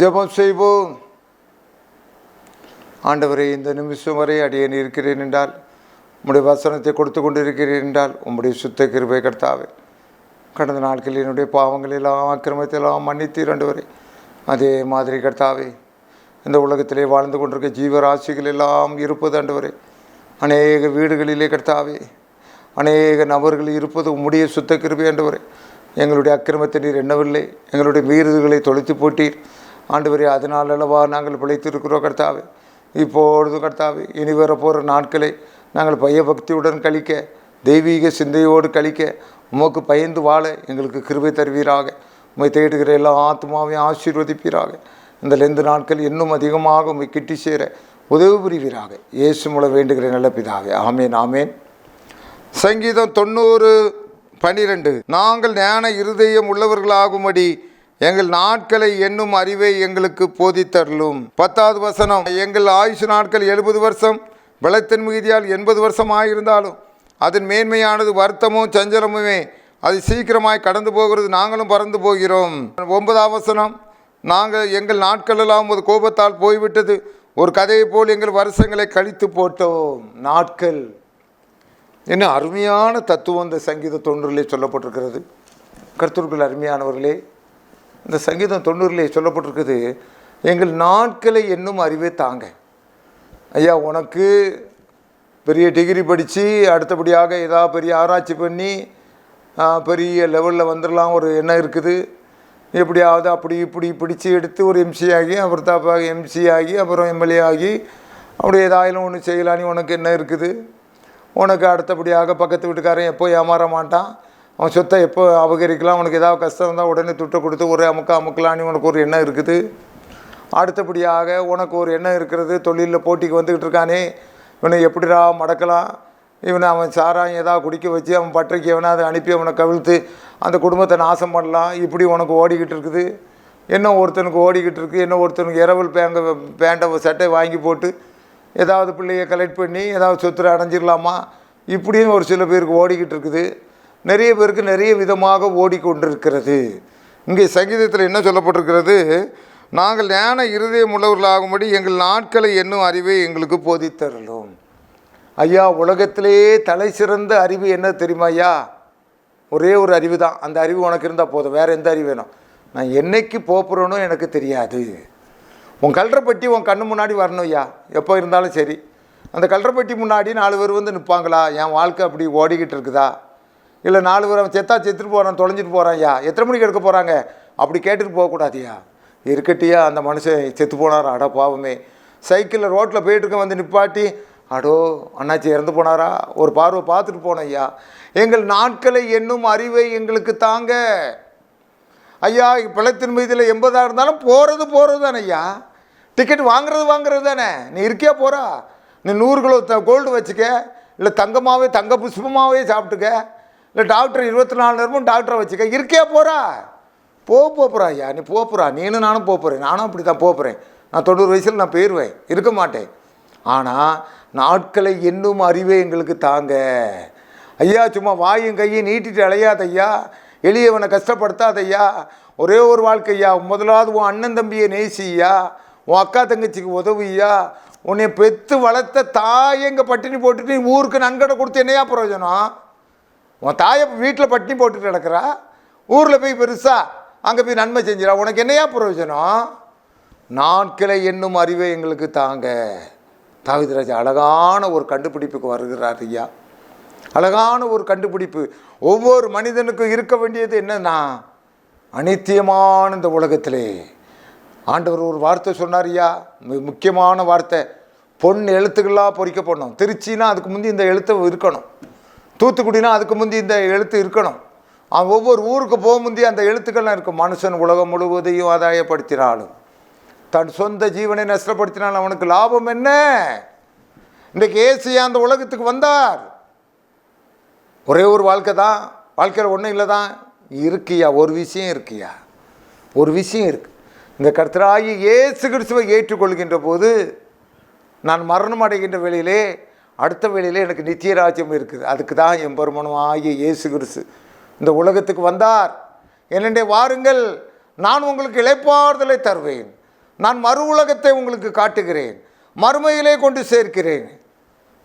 ஜெபம் செய்வோம். ஆண்டவரே, இந்த நிமிஷம் வரை அடியேன் இருக்கிறேன் என்றால், உம்முடைய வசனத்தை கொடுத்து கொண்டிருக்கிறேன் என்றால், உம்முடைய சுத்த கிருபை கர்த்தாவே. கடந்த நாட்களில் என்னுடைய பாவங்கள் எல்லாம் அக்கிரமத்தை எல்லாம் மன்னித்தீர் ஆண்டவரே. அதே மாதிரி கர்த்தாவே, இந்த உலகத்திலே வாழ்ந்து கொண்டிருக்க ஜீவராசிகள் எல்லாம் இருப்பது ஆண்டவரே. அநேக வீடுகளிலே கர்த்தாவே, அநேக நபர்கள் இருப்பது உம்முடைய சுத்த கிருபை ஆண்டவரே. எங்களுடைய அக்கிரமத்தை நீர் எண்ணவில்லை, எங்களுடைய மீறுதல்களை தொலைத்து போட்டீர் ஆண்டவரே. அதனால் அல்லவா நாங்கள் பிழைத்திருக்கிறோம் கர்த்தாவே. இப்பொழுது கர்த்தாவே, இனி வரப்போகிற நாட்களை நாங்கள் பயபக்தியுடன் கழிக்க, தெய்வீக சிந்தையோடு கழிக்க, உமக்கு பயந்து வாழ எங்களுக்கு கிருபை தருவீராக. உம்மை தேடுகிற எல்லா ஆத்மாவையும் ஆசீர்வதிப்பீராக. இந்த 2 நாட்கள் இன்னும் அதிகமாக உம்மை கிட்டி சேர உதவி புரிவீராக. இயேசு மூலம் வேண்டுகிற நல்ல பிதாவே, ஆமேன் ஆமேன். சங்கீதம் 90:12. நாங்கள் ஞான இருதயம் உள்ளவர்களாகும்படி எங்கள் நாட்களை எண்ணும் அறிவை எங்களுக்கு போதித்தருளும். 10வது வசனம். எங்கள் ஆயுசு நாட்கள் 70 வருஷம், பலத்தின் மிகுதியால் 80 வருஷமாயிருந்தாலும் அதன் மேன்மையானது வருத்தமும் சஞ்சலமுமே. அது சீக்கிரமாய் கடந்து போகிறது, நாங்களும் பறந்து போகிறோம். 9வது வசனம். எங்கள் நாட்களெல்லாம் ஒரு கோபத்தால் போய்விட்டது, ஒரு கதையை போல் எங்கள் வருஷங்களை கழித்து போட்டோம். நாட்கள் என்ன அருமையான தத்துவம் இந்த சங்கீதம் 90 சொல்லப்பட்டிருக்கிறது. கர்த்தருக்குள் அருமையானவர்களே, இந்த சங்கீதம் 90 சொல்லப்பட்டிருக்குது, எங்கள் நாட்களை என்னும் அறிவே தாங்க. ஐயா, உனக்கு பெரிய டிகிரி படித்து அடுத்தபடியாக ஏதாவது பெரிய ஆராய்ச்சி பண்ணி பெரிய லெவலில் வந்துடலாம் ஒரு எண்ணம் இருக்குது. எப்படியாவது அப்படி இப்படி பிடிச்சி எடுத்து ஒரு எம்சி ஆகி, அப்புறம் தாப்பாக எம்சி ஆகி, அப்புறம் எம்எல்ஏ ஆகி, அப்படி ஏதாயிலும் ஒன்று செய்யலான்னு உனக்கு என்ன இருக்குது? உனக்கு அடுத்தபடியாக பக்கத்து வீட்டுக்காரன் எப்போ ஏமாற மாட்டான், அவன் சொத்தை எப்போ அபகரிக்கலாம், உனக்கு ஏதாவது கஷ்டம் இருந்தால் உடனே துட்டை கொடுத்து ஒரு அமுக்கலான்னு உனக்கு ஒரு எண்ணம் இருக்குது. அடுத்தபடியாக உனக்கு ஒரு எண்ணம் இருக்கிறது, தொழிலில் போட்டிக்கு வந்துக்கிட்டு இருக்கானே, இவனை எப்படிடா மடக்கலாம், இவனை அவன் சாராயம் ஏதாவது குடிக்க வச்சு அவன் பட்டறைக்கு எவனை அதை அனுப்பி அவனை கவிழ்த்து அந்த குடும்பத்தை நாசம் பண்ணலாம். இப்படி உனக்கு ஓடிக்கிட்டு இருக்குது. என்ன ஒருத்தனுக்கு ஓடிக்கிட்டு இருக்குது, என்ன ஒருத்தனுக்கு இரவல் பேண்டை சட்டை வாங்கி போட்டு ஏதாவது பிள்ளையை கலெக்ட் பண்ணி ஏதாவது சொத்து அடைஞ்சிடலாமா, இப்படியும் ஒரு சில பேருக்கு ஓடிக்கிட்டு இருக்குது. நிறைய பேருக்கு நிறைய விதமாக ஓடிக்கொண்டிருக்கிறது. இங்கே சங்கீதத்தில் என்ன சொல்லப்பட்டிருக்கிறது? நாங்கள் ஞான இருதயம் உள்ளவர்களாகும்படி எங்கள் நாட்களை என்னும் அறிவை எங்களுக்கு போதித்தருளும். ஐயா, உலகத்திலே தலை சிறந்த அறிவு என்ன தெரியுமா ஐயா? ஒரே ஒரு அறிவு தான். அந்த அறிவு உனக்கு இருந்தால் போதும், வேறு எந்த அறிவு வேணும்? நான் என்னைக்கு போப்புறேனோ எனக்கு தெரியாது. உன் கல்றப்பட்டி உன் கண்ணு முன்னாடி வரணும் ஐயா, எப்போ இருந்தாலும் சரி. அந்த கல்றப்பட்டி முன்னாடி 4 பேர் வந்து நிற்பாங்களா? என் வாழ்க்கை அப்படி ஓடிக்கிட்டு இருக்குதா? இல்லை 4 பேர் அவன் செத்துட்டு போகிறான், தொலைஞ்சிட்டு போகிறான் ஐயா, எத்தனை மணிக்கு எடுக்க போகிறாங்க அப்படி கேட்டுட்டு போகக்கூடாதியா? இருக்கட்டியா, அந்த மனுஷன் செத்து போனாரா, அட பாவமே. சைக்கிளில் ரோட்டில் போயிட்டுருக்க வந்து நிப்பாட்டி, அடோ அண்ணாச்சி இறந்து போனாரா, ஒரு பார்வை பார்த்துட்டு போனோம் ஐயா. எங்கள் நாட்களை என்னும் அறிவை எங்களுக்கு தாங்க. ஐயா, பழத்தின் மீதில் 80 இருந்தாலும் போகிறது தானே ஐயா. டிக்கெட் வாங்குறது தானே. நீ இருக்கியா போகிறா? நீ 100 கிலோ கோல்டு வச்சுக்க, இல்லை தங்க புஷ்பமாகவே சாப்பிட்டுக்க, இல்லை டாக்டர் 24 நேரமும் டாக்டரை வச்சுக்க, இருக்கியா போகிறா? போகிறா ஐயா, நீ போகிறா. நீனும் நானும் போகிறேன், நானும் அப்படி தான் போகிறேன். நான் 90 வயசில் நான் போயிடுவேன், இருக்க மாட்டேன். ஆனால் நாட்களை என்னும் அறிவே எங்களுக்கு தாங்க. ஐயா, சும்மா வாயும் கையும் நீட்டிட்டு அலையாத ஐயா, எளியவனை கஷ்டப்படுத்தாத ஐயா. ஒரே ஒரு வாழ்க்கையா. முதலாவது உன் அண்ணன் தம்பியை நேசியா, உன் அக்கா தங்கச்சிக்கு உதவியா. உன்னை பெற்று வளர்த்த தாயை எங்கே பட்டினி போட்டுட்டு ஊருக்கு நன்கடை கொடுத்து என்னையா பிரயோஜனம்? உன் தாயை வீட்டில் பட்டினி போட்டுட்டு கிடக்கிறா, ஊரில் போய் பெருசா அங்கே போய் நன்மை செஞ்சிடா, உனக்கு என்னையா பிரயோஜனம்? நாட்களை என்னும் அறிவை எங்களுக்கு தாங்க. தாவீதுராஜா அழகான ஒரு கண்டுபிடிப்புக்கு வருகிறார் ஐயா. அழகான ஒரு கண்டுபிடிப்பு. ஒவ்வொரு மனிதனுக்கும் இருக்க வேண்டியது என்னன்னா, அநித்தியமான இந்த உலகத்திலே ஆண்டவர் ஒரு வார்த்தை சொன்னார் ஐயா, முக்கியமான வார்த்தை. பொன் எழுத்துக்களாக பொறிக்கப்படணும். திருச்சினா அதுக்கு முந்தி இந்த எழுத்து இருக்கணும், தூத்துக்குடினா அதுக்கு முந்தி இந்த எழுத்து இருக்கணும். அவன் ஒவ்வொரு ஊருக்கு போக முந்தி அந்த எழுத்துக்கள்லாம் இருக்கும். மனுஷன் உலகம் முழுவதையும் ஆதாயப்படுத்தினாலும் தன் சொந்த ஜீவனை நஷ்டப்படுத்தினால் அவனுக்கு லாபம் என்ன? இன்றைக்கு ஏசியா அந்த உலகத்துக்கு வந்தார். ஒரே ஒரு வாழ்க்கை தான், வாழ்க்கையில் ஒன்றும் இல்லை தான் இருக்கியா. ஒரு விஷயம் இருக்குயா, ஒரு விஷயம் இருக்கு. இந்த கர்த்தராகிய இயேசு கிறிஸ்துவை ஏற்றுக்கொள்கின்ற போது நான் மரணம் அடைகின்ற வேளையிலே, அடுத்த வேளையிலே எனக்கு நித்திய ராஜ்யம் இருக்குது. அதுக்கு தான் எம்பெருமானாகிய இயேசு கிறிஸ்து இந்த உலகத்துக்கு வந்தார். என்னென்றே வாருங்கள், நான் உங்களுக்கு இளைப்பாறுதலை தருவேன், நான் மறு உலகத்தை உங்களுக்கு காட்டுகிறேன், மறுமையிலே கொண்டு சேர்க்கிறேன்.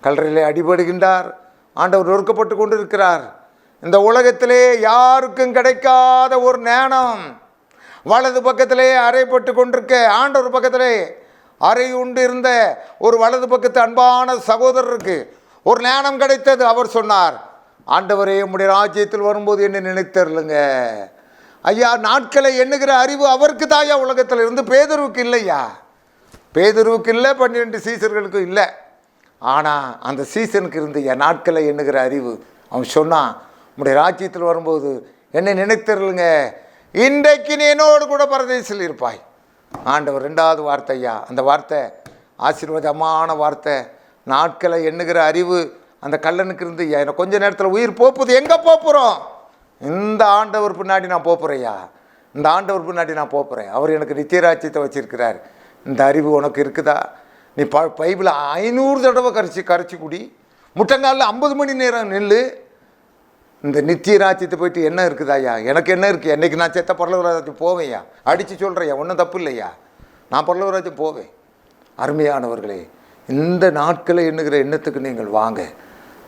கல்லறையிலே அடிபடுகின்றார், ஆண்டவர் நொறுக்கப்பட்டு கொண்டு இருக்கிறார். இந்த உலகத்திலே யாருக்கும் கிடைக்காத ஒரு ஞானம், வலது பக்கத்திலே அறைப்பட்டு கொண்டிருக்க, ஆண்டவர் பக்கத்திலே அறை உண்டு இருந்த ஒரு வலது பக்கத்து அன்பான சகோதரருக்கு ஒரு ஞானம் கிடைத்தது. அவர் சொன்னார், ஆண்டவரே உம்முடைய ராஜ்யத்தில் வரும்போது என்ன நினைத்தருளுங்க ஐயா. நாட்களை எண்ணுகிற அறிவு அவருக்கு தாயா உலகத்தில் இருந்து, பேதுருவுக்கு இல்லையா. பேதுருவுக்கு இல்லை, 12 சீசர்களுக்கும் இல்லை. ஆனால் அந்த சீசனுக்கு இருந்து என் நாட்களை எண்ணுகிற அறிவு. அவன் சொன்னான், உம்முடைய ராஜ்யத்தில் வரும்போது என்னை நினைத்தருளுங்க, இன்றைக்கு நீ என்னோடு கூட பரதேசில் இருப்பாய். ஆண்டவர் 2வது வார்த்தையா, அந்த வார்த்தை ஆசீர்வாதமான வார்த்தை. நாட்களை எண்ணுகிற அறிவு அந்த கல்லனுக்கு இருந்து, எனக்கு கொஞ்ச நேரத்தில் உயிர் போப்புது, எங்கே போகிறோம்? இந்த ஆண்டவர் பின்னாடி நான் போகிறேயா, இந்த ஆண்டவர் பின்னாடி நான் போகிறேன். அவர் எனக்கு நித்தியராஜ்யத்தை வச்சிருக்கிறார். இந்த அறிவு உனக்கு இருக்குதா? நீ பைபிளை 500 தடவை கரைச்சி குடி, முட்டங்காலில் 50 மணி நேரம் நெல். இந்த நித்திய ராஜ்யத்தை போயிட்டு என்ன இருக்குதாயா? எனக்கு என்ன இருக்குது? என்றைக்கு நான் செத்த பரலோகராஜ்யம் போவேன்யா, அடித்து சொல்கிறேயா, ஒன்றும் தப்பு இல்லையா, நான் பரலோகராஜ்யம் போவேன். அருமையானவர்களே, இந்த நாட்களை எண்ணுகிற எண்ணத்துக்கு நீங்கள் வாங்க.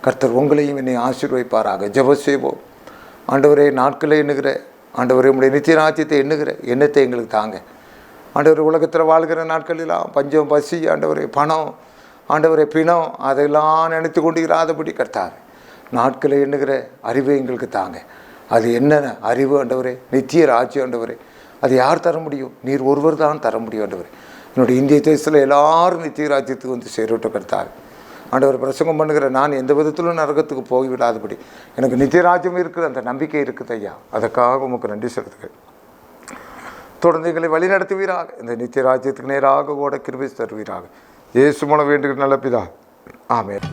கர்த்தர் உங்களையும் என்னை ஆசீர்வதிப்பாராக. ஜெபம் செய்வோம். ஆண்டவரே, நாட்களை எண்ணுகிற ஆண்டவரே, உங்களுடைய நித்திய ராஜ்யத்தை எண்ணுகிற எண்ணத்தை எங்களுக்கு தாங்க. ஆண்டவர், உலகத்தில் வாழ்கிற நாட்களெல்லாம் பஞ்சம், பசி, ஆண்டவரே பணம், ஆண்டவரே பிணம், அதெல்லாம் நினைத்து கொண்டிராதபடி கர்த்தார் நாட்களை எண்ணுகிற அறிவை எங்களுக்கு தாங்க. அது என்ன அறிவு ஆண்டவரே? நித்திய ராஜ்யம் ஆண்டவரே. அது யார் தர முடியும்? நீர் ஒருவர் தான் தர முடியும் ஆண்டவரே. என்னுடைய இந்திய தேசத்தில் எல்லாரும் நித்திய ராஜ்யத்துக்கு வந்து சேரவிட்ட கர்த்தார். ஆண்டவர், பிரசங்கம் பண்ணுகிற நான் எந்த விதத்திலும் நரகத்துக்கு போய்விடாதபடி எனக்கு நித்திய ராஜ்யம் இருக்குது, அந்த நம்பிக்கை இருக்குது ஐயா. அதற்காக உமக்கு நன்றி செலுத்துகிறேன். தொடர்ந்து எங்களை வழி நடத்துவீராக. இந்த நித்திய ராஜ்யத்துக்கு நேராக ஓட கிருபை தருவீராக. இயேசு மூலம் வேண்டுகிற நல்ல பிதா, ஆமென்.